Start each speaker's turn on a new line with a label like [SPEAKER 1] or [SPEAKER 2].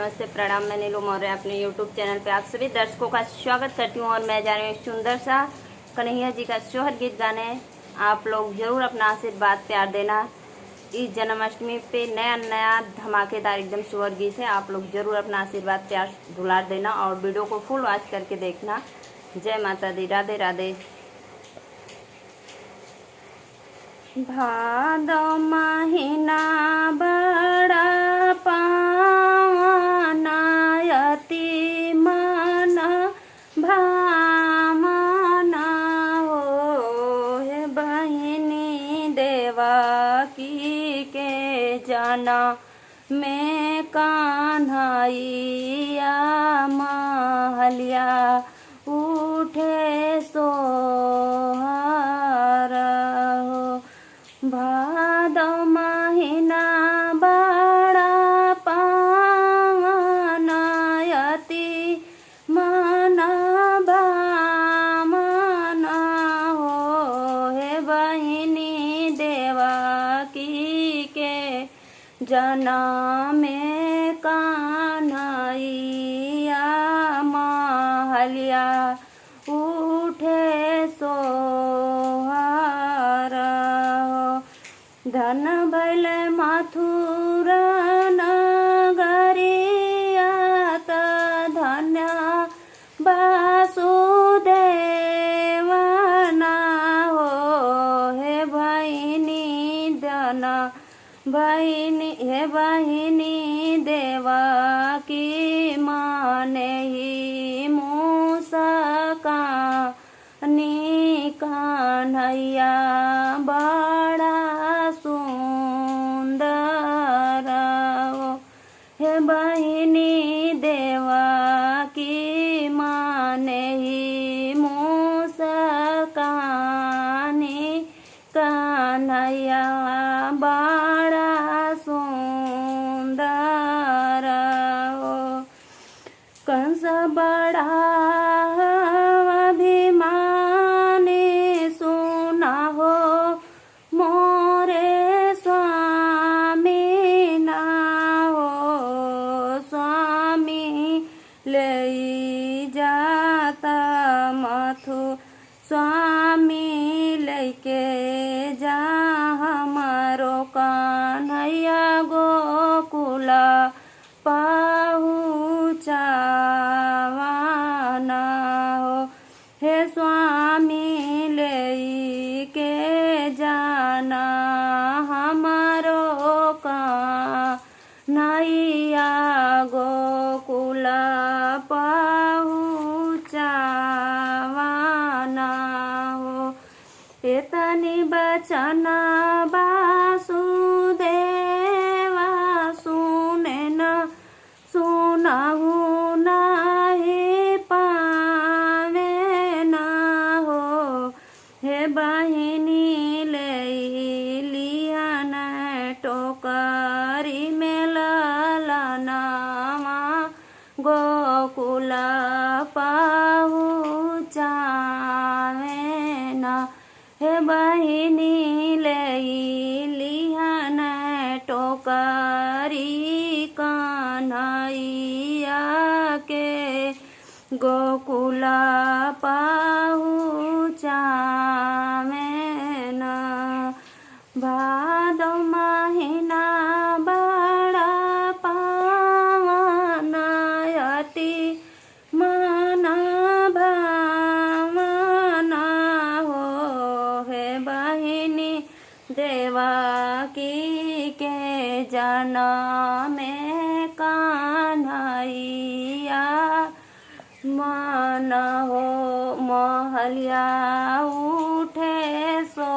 [SPEAKER 1] नमस्ते, प्रणाम। मैं नीलू मौर्य अपने यूट्यूब चैनल पे आप सभी दर्शकों का स्वागत करती हूँ और मैं जा रही हूँ सुंदर सा कन्हैया जी का सोहर गीत गाने। आप लोग जरूर अपना आशीर्वाद प्यार देना। इस जन्माष्टमी पे नया नया धमाकेदार एकदम सोहर गीत है। आप लोग जरूर अपना आशीर्वाद प्यार दुलार देना और वीडियो को फुल वॉच करके देखना। जय माता दी, राधे राधे। भादो महीना बड़ा पावन अति मन भावना हो, हे बहिनी देवकी के जना में कान्हैया महलिया उठे सोहर हो। भादो महीना बड़ा पावन अति मन भावना हो, हे बहिनी देवकी के जना में कान्हैया महलिया उठे सोहर हो। धन भैल मथुरा नगरिया त धन्य वासुदेवना हो, हे बहिनी धना हे बहिनी देवकी माने ही मूसका कान्हैया बड़ा सुंदर हो, हे बहिनी देवकी माने ही मूसका कान्हैया बड़ा सुंदर हो। कंस बड़ा अभिमानी सुना हो, मोरे स्वामी ना हो, स्वामी ले जाता मथु स्वामी लेके जा हमारो कान्हैया गोकुला पहुँचावाना हो, हे स्वामी लेके जाना हमारो कान्हैया गोकुला पहुँचावाना हो। इतनी बचन वासुदेवा सुने न सुनाहु नहीं पावे न हो, हे बहिनी ले लिया न टोकरी में ललनावा गोकुला पहुँचावे न, हे बहिनी ले लिया न टोकरी कान्हैया के गोकुला पहुँचावे न। भादो महीना बड़ा पावन अति मन भावना हो, हे बहिनी देवकी के जना में कान्हैया मन हो महलिया उठे सो